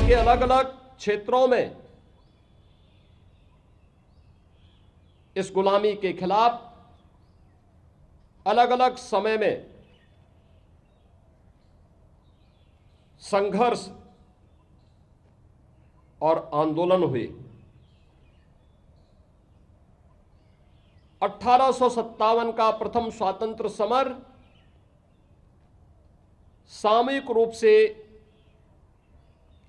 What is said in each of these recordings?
के अलग अलग क्षेत्रों में इस गुलामी के खिलाफ अलग अलग समय में संघर्ष और आंदोलन हुए। 1857 का प्रथम स्वातंत्र समर सामूहिक रूप से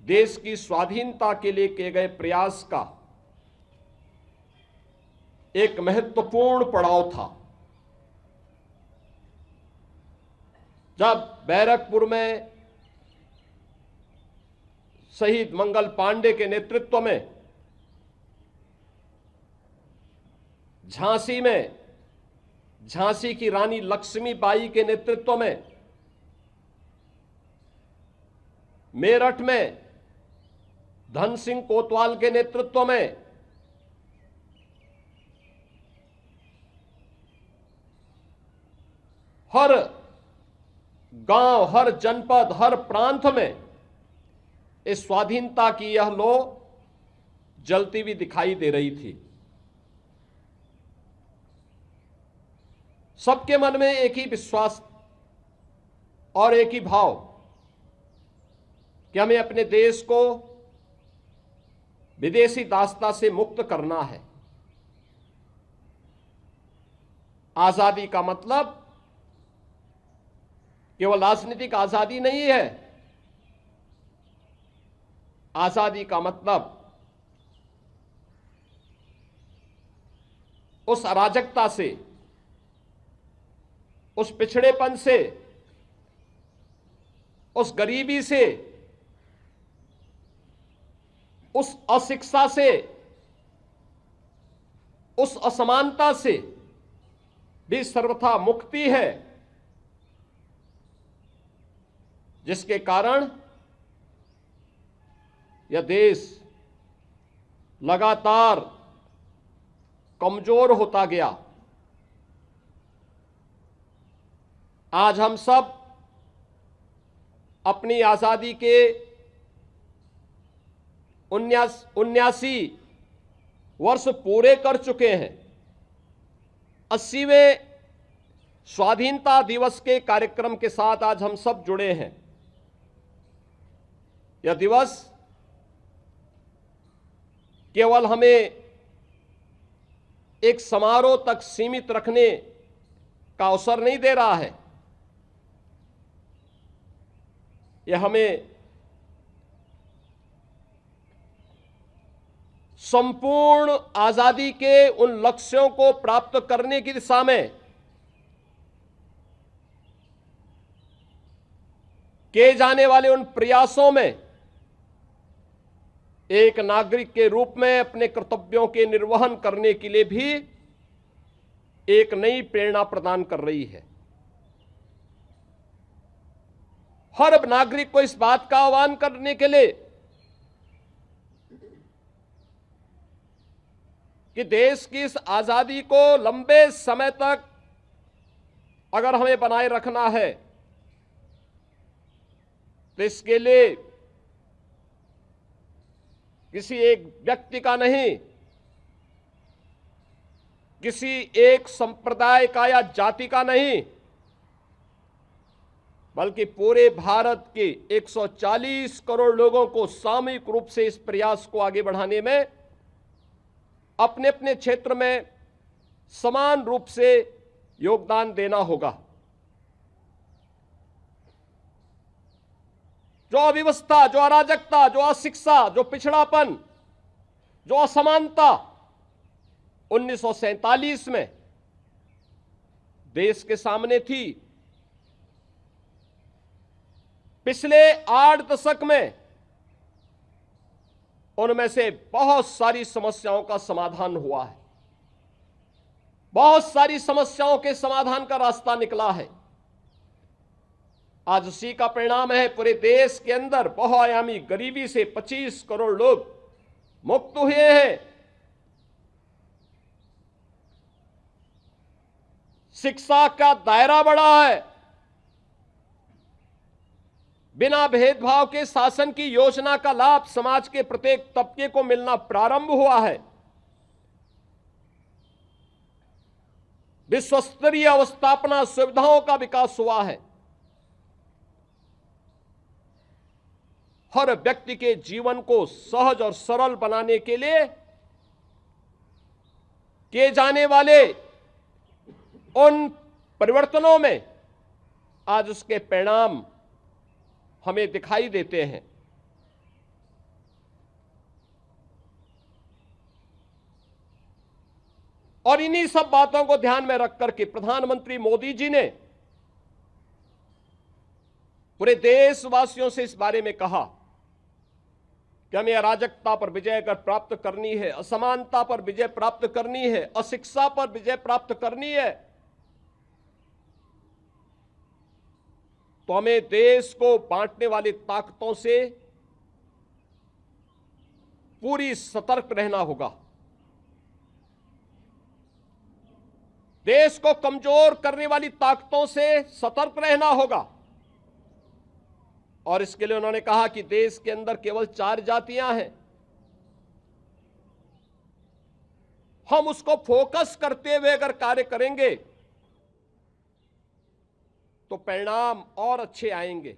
देश की स्वाधीनता के लिए किए गए प्रयास का एक महत्वपूर्ण पड़ाव था। जब बैरकपुर में शहीद मंगल पांडे के नेतृत्व में, झांसी में झांसी की रानी लक्ष्मीबाई के नेतृत्व में, मेरठ में धन सिंह कोतवाल के नेतृत्व में, हर गांव, हर जनपद, हर प्रांत में इस स्वाधीनता की यह लौ जलती हुई दिखाई दे रही थी। सबके मन में एक ही विश्वास और एक ही भाव कि हमें अपने देश को विदेशी दासता से मुक्त करना है। आजादी का मतलब केवल राजनीतिक आजादी नहीं है। आजादी का मतलब उस अराजकता से, उस पिछड़ेपन से, उस गरीबी से, उस अशिक्षा से, उस असमानता से भी सर्वथा मुक्ति है, जिसके कारण यह देश लगातार कमजोर होता गया। आज हम सब अपनी आजादी के 79 वर्ष पूरे कर चुके हैं। 80वें स्वाधीनता दिवस के कार्यक्रम के साथ आज हम सब जुड़े हैं। यह दिवस केवल हमें एक समारोह तक सीमित रखने का अवसर नहीं दे रहा है। यह हमें संपूर्ण आजादी के उन लक्ष्यों को प्राप्त करने की दिशा में किए जाने वाले उन प्रयासों में एक नागरिक के रूप में अपने कर्तव्यों के निर्वहन करने के लिए भी एक नई प्रेरणा प्रदान कर रही है। हर नागरिक को इस बात का आह्वान करने के लिए कि देश की इस आजादी को लंबे समय तक अगर हमें बनाए रखना है तो इसके लिए किसी एक व्यक्ति का नहीं, किसी एक संप्रदाय का या जाति का नहीं, बल्कि पूरे भारत के 140 करोड़ लोगों को सामूहिक रूप से इस प्रयास को आगे बढ़ाने में अपने अपने क्षेत्र में समान रूप से योगदान देना होगा। जो अव्यवस्था, जो अराजकता, जो अशिक्षा, जो पिछड़ापन, जो असमानता 1947 में देश के सामने थी, पिछले 8 दशक में उनमें से बहुत सारी समस्याओं का समाधान हुआ है। बहुत सारी समस्याओं के समाधान का रास्ता निकला है। आज उसी का परिणाम है पूरे देश के अंदर बहुआयामी गरीबी से 25 करोड़ लोग मुक्त हुए हैं। शिक्षा का दायरा बढ़ा है। बिना भेदभाव के शासन की योजना का लाभ समाज के प्रत्येक तबके को मिलना प्रारंभ हुआ है। विश्व स्तरीय अवस्थापना सुविधाओं का विकास हुआ है। हर व्यक्ति के जीवन को सहज और सरल बनाने के लिए किए जाने वाले उन परिवर्तनों में आज उसके परिणाम हमें दिखाई देते हैं। और इन्हीं सब बातों को ध्यान में रखकर के प्रधानमंत्री मोदी जी ने पूरे देशवासियों से इस बारे में कहा कि हमें अराजकता पर विजय अगर प्राप्त करनी है, असमानता पर विजय प्राप्त करनी है, अशिक्षा पर विजय प्राप्त करनी है, तो हमें देश को बांटने वाली ताकतों से पूरी सतर्क रहना होगा। देश को कमजोर करने वाली ताकतों से सतर्क रहना होगा। और इसके लिए उन्होंने कहा कि देश के अंदर केवल 4 जातियां हैं, हम उसको फोकस करते हुए अगर कार्य करेंगे तो परिणाम और अच्छे आएंगे।